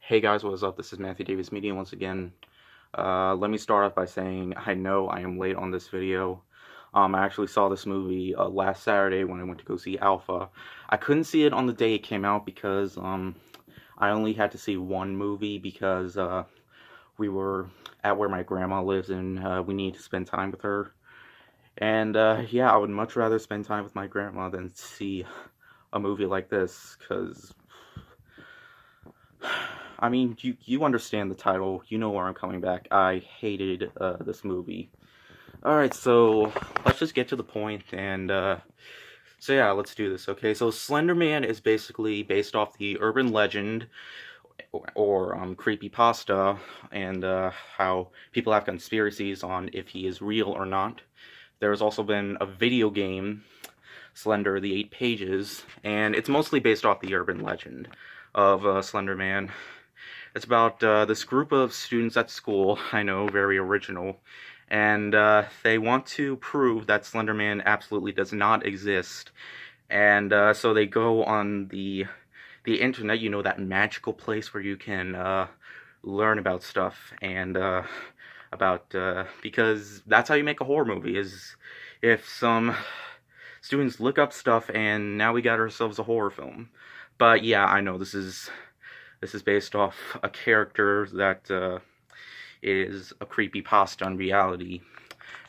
Hey guys, what is up? This is Matthew Davis Media once again. Let me start off by saying I know I am late on this video. I actually saw this movie last Saturday when I went to go see Alpha. I couldn't see it on the day it came out because I only had to see one movie because we were at where my grandma lives and we need to spend time with her. And yeah, I would much rather spend time with my grandma than see a movie like this because I mean, you understand the title. You know where I'm coming back. I hated this movie. Alright, so let's just get to the point, and so yeah, let's do this, okay? So Slender Man is basically based off the urban legend, or creepypasta, and how people have conspiracies on if he is real or not. There's also been a video game, Slender, the 8 Pages, and it's mostly based off the urban legend of Slender Man. It's about this group of students at school, I know, very original, and they want to prove that Slender Man absolutely does not exist. And so they go on the internet, you know, that magical place where you can learn about stuff, and because that's how you make a horror movie, is if some students look up stuff, and now we got ourselves a horror film. But yeah, I know this is based off a character that is a creepypasta in reality.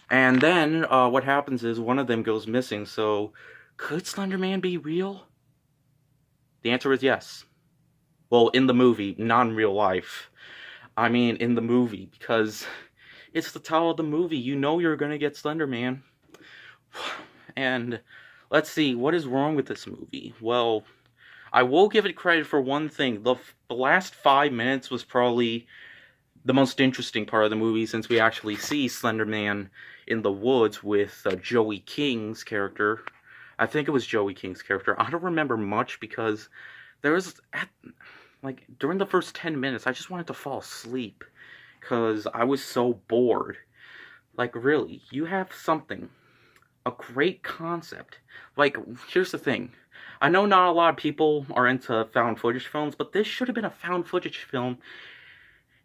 And then what happens is one of them goes missing, so could Slender Man be real? The answer is yes. Well, in the movie, not in real life. I mean, in the movie, because it's the title of the movie. You know you're gonna get Slender Man. And let's see, what is wrong with this movie? Well, I will give it credit for one thing. The last 5 minutes was probably the most interesting part of the movie, since we actually see Slender Man in the woods with Joey King's character. I think it was Joey King's character. I don't remember much because there was, like, during the first 10 minutes, I just wanted to fall asleep because I was so bored. Like, really, you have something, a great concept. Like, here's the thing. I know not a lot of people are into found footage films, but this should have been a found footage film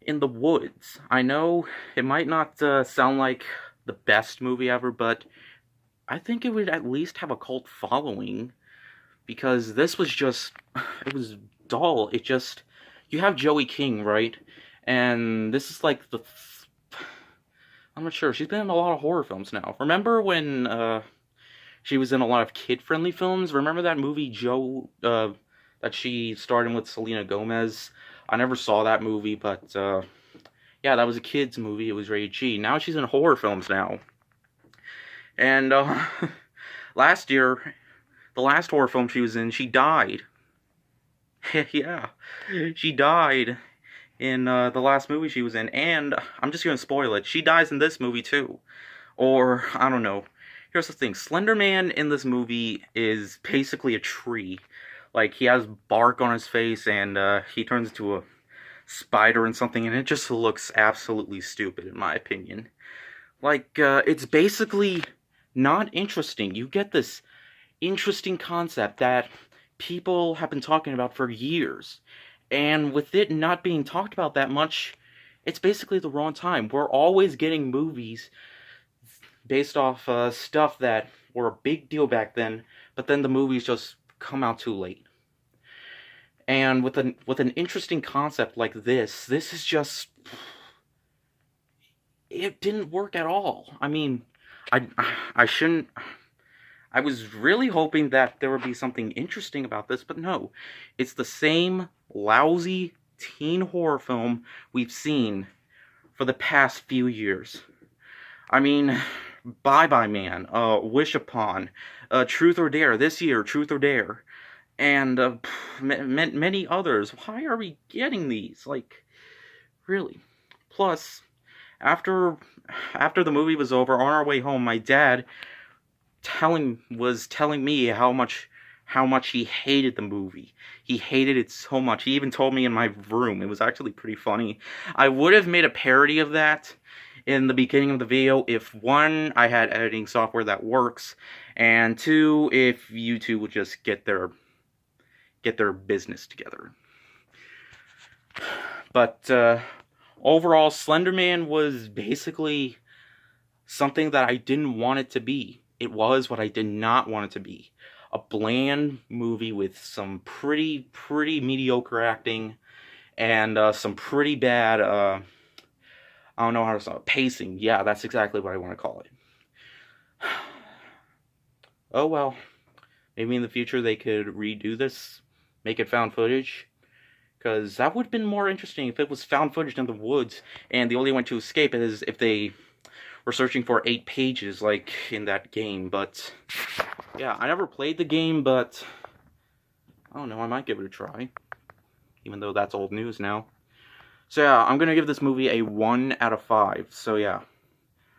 in the woods. I know it might not sound like the best movie ever, but I think it would at least have a cult following, because this was just, it was dull. It just, you have Joey King, right? And this is like I'm not sure, she's been in a lot of horror films now. Remember when she was in a lot of kid-friendly films? Remember that movie Joe that she starred in with Selena Gomez? I never saw that movie, but yeah, that was a kid's movie. It was rated G. Now she's in horror films now. And last year, the last horror film she was in, she died. Yeah, she died in the last movie she was in, and I'm just gonna spoil it. She dies in this movie too. Or, I don't know. Here's the thing, Slender Man in this movie is basically a tree. Like, he has bark on his face, and he turns into a spider and something, and it just looks absolutely stupid, in my opinion. Like, it's basically not interesting. You get this interesting concept that people have been talking about for years, and with it not being talked about that much, it's basically the wrong time. We're always getting movies based off stuff that were a big deal back then, but then the movies just come out too late. And with an interesting concept like this is just, it didn't work at all. I mean, I shouldn't. I was really hoping that there would be something interesting about this, but no. It's the same lousy teen horror film we've seen for the past few years. I mean, Bye Bye Man, Wish Upon, Truth or Dare, this year, Truth or Dare, and many others. Why are we getting these? Like, really? Plus, after the movie was over, on our way home, my dad was telling me how much he hated the movie. He hated it so much. He even told me in my room. It was actually pretty funny. I would have made a parody of that in the beginning of the video if, one, I had editing software that works, and two, if YouTube would just get their business together. But overall, Slender Man was basically something that I didn't want it to be. It was what I did not want it to be. A bland movie with some pretty mediocre acting and some pretty bad, I don't know how to say it, pacing. Yeah, that's exactly what I want to call it. Oh well, maybe in the future they could redo this, make it found footage. Because that would have been more interesting if it was found footage in the woods, and the only way to escape is if they were searching for 8 pages, like in that game. But, yeah, I never played the game, but I don't know, I might give it a try. Even though that's old news now. So, yeah, I'm gonna give this movie a 1 out of 5. So, yeah.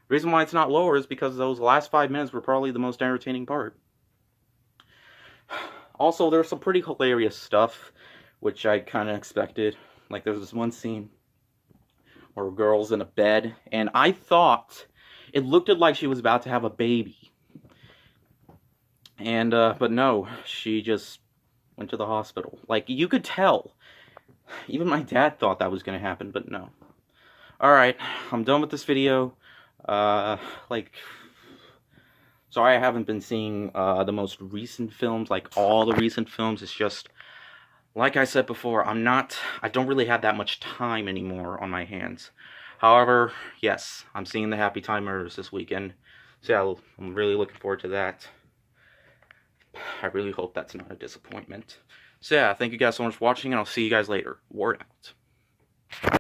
The reason why it's not lower is because those last 5 minutes were probably the most entertaining part. Also, there's some pretty hilarious stuff, which I kind of expected. Like, there's this one scene where a girl's in a bed, and I thought it looked like she was about to have a baby. And, but no, she just went to the hospital. Like, you could tell. Even my dad thought that was going to happen, but no. Alright, I'm done with this video. Sorry I haven't been seeing the most recent films, like all the recent films. It's just, like I said before, I don't really have that much time anymore on my hands. However, yes, I'm seeing the Happy Time Murders this weekend. So yeah, I'm really looking forward to that. I really hope that's not a disappointment. So yeah, thank you guys so much for watching, and I'll see you guys later. Word out.